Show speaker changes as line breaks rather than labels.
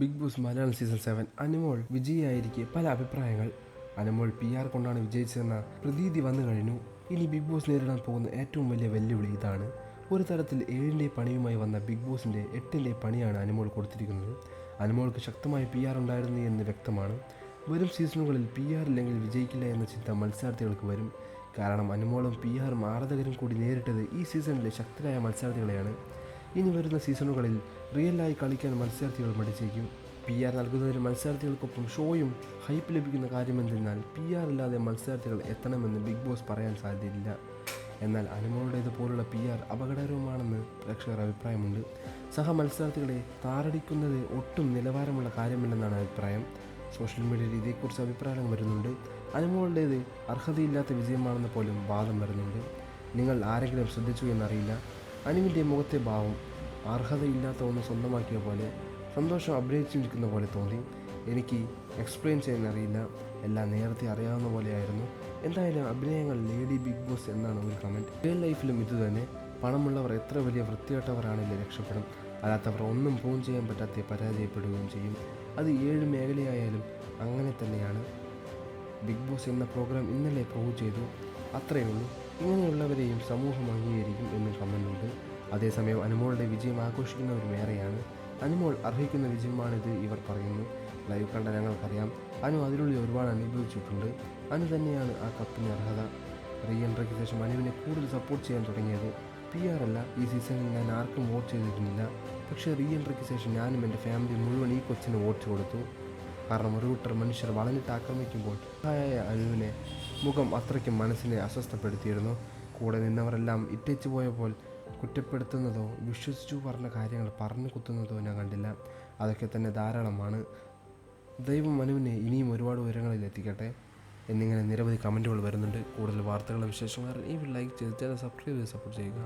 Big Boss Malayalam season 7 Anumol വിജയിയായിരിക്കെ പല അഭിപ്രായങ്ങൾ. അനുമോൾ PR കൊണ്ടാണ് വിജയിച്ചതെന്ന പ്രതീതി വന്നു കഴിഞ്ഞു. ഇനി ബിഗ് ബോസ് നേരിടാൻ പോകുന്ന ഏറ്റവും വലിയ വെല്ലുവിളി ഇതാണ്. ഒരു തരത്തിൽ 7ന്റെ പണിയുമായി വന്ന ബിഗ് ബോസിൻ്റെ 8ന്റെ പണിയാണ് അനുമോൾ കൊടുത്തിരിക്കുന്നത്. അനുമോൾക്ക് ശക്തമായ PR ഉണ്ടായിരുന്നു എന്ന് വ്യക്തമാണ്. വരും സീസണുകളിൽ PR ഇല്ലെങ്കിൽ വിജയിക്കില്ല എന്ന ചിന്ത മത്സരാർത്ഥികൾക്ക് വരും. കാരണം അനുമോളും PRും ആരാധകരും കൂടി നേരിട്ടത് ഈ സീസണിലെ ശക്തരായ മത്സരാർത്ഥികളെയാണ്. ഇനി വരുന്ന സീസണുകളിൽ റിയലായി കളിക്കാൻ മത്സരാർത്ഥികൾ മടിച്ചേക്കും. PR നൽകുന്നതിന് മത്സരാർത്ഥികൾക്കൊപ്പം ഷോയും ഹൈപ്പ് ലഭിക്കുന്ന കാര്യമെന്തെന്നാൽ PR ഇല്ലാതെ മത്സരാർത്ഥികൾ എത്തണമെന്ന് ബിഗ് ബോസ് പറയാൻ സാധ്യതയില്ല. എന്നാൽ അനുമോളുടേതുപോലുള്ള PR അപകടകരവുമാണെന്ന് പ്രേക്ഷകർ അഭിപ്രായമുണ്ട്. സഹ മത്സരാർത്ഥികളെ താറടിക്കുന്നത് ഒട്ടും നിലവാരമുള്ള കാര്യമല്ലെന്നാണ് അഭിപ്രായം. സോഷ്യൽ മീഡിയയിൽ ഇതേക്കുറിച്ച് അഭിപ്രായങ്ങൾ വരുന്നുണ്ട്. അനുമോളുടേത് അർഹതയില്ലാത്ത വിജയമാണെന്ന് പോലും വാദം വരുന്നുണ്ട്. നിങ്ങൾ ആരെങ്കിലും ശ്രദ്ധിച്ചു എന്നറിയില്ല, അനുവിൻ്റെ മുഖത്തെ ഭാവം അർഹതയില്ലാത്ത ഒന്ന് സ്വന്തമാക്കിയ പോലെ, സന്തോഷം അഭിനയിച്ചിരിക്കുന്ന പോലെ തോന്നി. എനിക്ക് എക്സ്പ്ലെയിൻ ചെയ്യാനറിയില്ല, എല്ലാം നേരത്തെ അറിയാവുന്ന പോലെയായിരുന്നു. എന്തായാലും അഭിനയങ്ങൾ ലേഡി ബിഗ് ബോസ് എന്നാണ് ഒരു കമൻറ്റ്. റിയൽ ലൈഫിലും ഇതുതന്നെ. പണമുള്ളവർ എത്ര വലിയ വൃത്തികെട്ടവരാണെങ്കിലും രക്ഷപ്പെടും, അല്ലാത്തവർ ഒന്നും പ്രൂവ് ചെയ്യാൻ പറ്റാതെ പരാജയപ്പെടുകയും ചെയ്യും. അത് 7 മേഖലയായാലും അങ്ങനെ തന്നെയാണ്. ബിഗ് ബോസ് എന്ന പ്രോഗ്രാം ഇന്നലെ പ്രൂവ് ചെയ്തു, അത്രയേ ഉള്ളൂ. ഇങ്ങനെയുള്ളവരെയും സമൂഹം അംഗീകരിക്കും എന്നും കമൻറ്റുണ്ട്. അതേസമയം അനുമോളുടെ വിജയം ആഘോഷിക്കുന്നവരും ഏറെയാണ്. അനുമോൾ അർഹിക്കുന്ന വിജയമാണിത് ഇവർ പറയുന്നു. ലൈവ് കണ്ട ഞങ്ങൾക്കറിയാം, അനു അതിനുള്ളിൽ ഒരുപാട് അനുഭവിച്ചിട്ടുണ്ട്. അനു തന്നെയാണ് ആ കപ്പിന് അർഹത. റീ എൻട്രിക്ക് ശേഷം അനുവിനെ കൂടുതൽ സപ്പോർട്ട് ചെയ്യാൻ തുടങ്ങിയത്. PR അല്ല, ഈ സീസണിൽ ഞാൻ ആർക്കും വോട്ട് ചെയ്തിരുന്നില്ല. പക്ഷേ റീ എൻട്രിക്ക് ശേഷം ഞാനും എൻ്റെ ഫാമിലി മുഴുവൻ ഈ കൊച്ചിന് വോട്ട് കൊടുത്തു. കാരണം ഒരു കൂട്ടർ മനുഷ്യർ വളഞ്ഞിട്ട് ആക്രമിക്കുമ്പോൾ അനുവിനെ മുഖം അത്രയ്ക്കും മനസ്സിനെ അസ്വസ്ഥപ്പെടുത്തിയിരുന്നു. കൂടെ നിന്നവരെല്ലാം ഇട്ടേച്ചു പോയപ്പോൾ കുറ്റപ്പെടുത്തുന്നതോ വിശ്വസിച്ചു പറഞ്ഞ കാര്യങ്ങൾ പറഞ്ഞു കുത്തുന്നതോ ഞാൻ കണ്ടില്ല. അതൊക്കെ തന്നെ ധാരാളമാണ്. ദൈവം അനുവിനെ ഇനിയും ഒരുപാട് ഉയരങ്ങളിൽ എത്തിക്കട്ടെ എന്നിങ്ങനെ നിരവധി കമൻറ്റുകൾ വരുന്നുണ്ട്. കൂടുതൽ വാർത്തകളും വിശേഷങ്ങളും ഈ ലൈക്ക് ചെയ്ത് സബ്സ്ക്രൈബ് ചെയ്ത് സപ്പോർട്ട് ചെയ്യുക.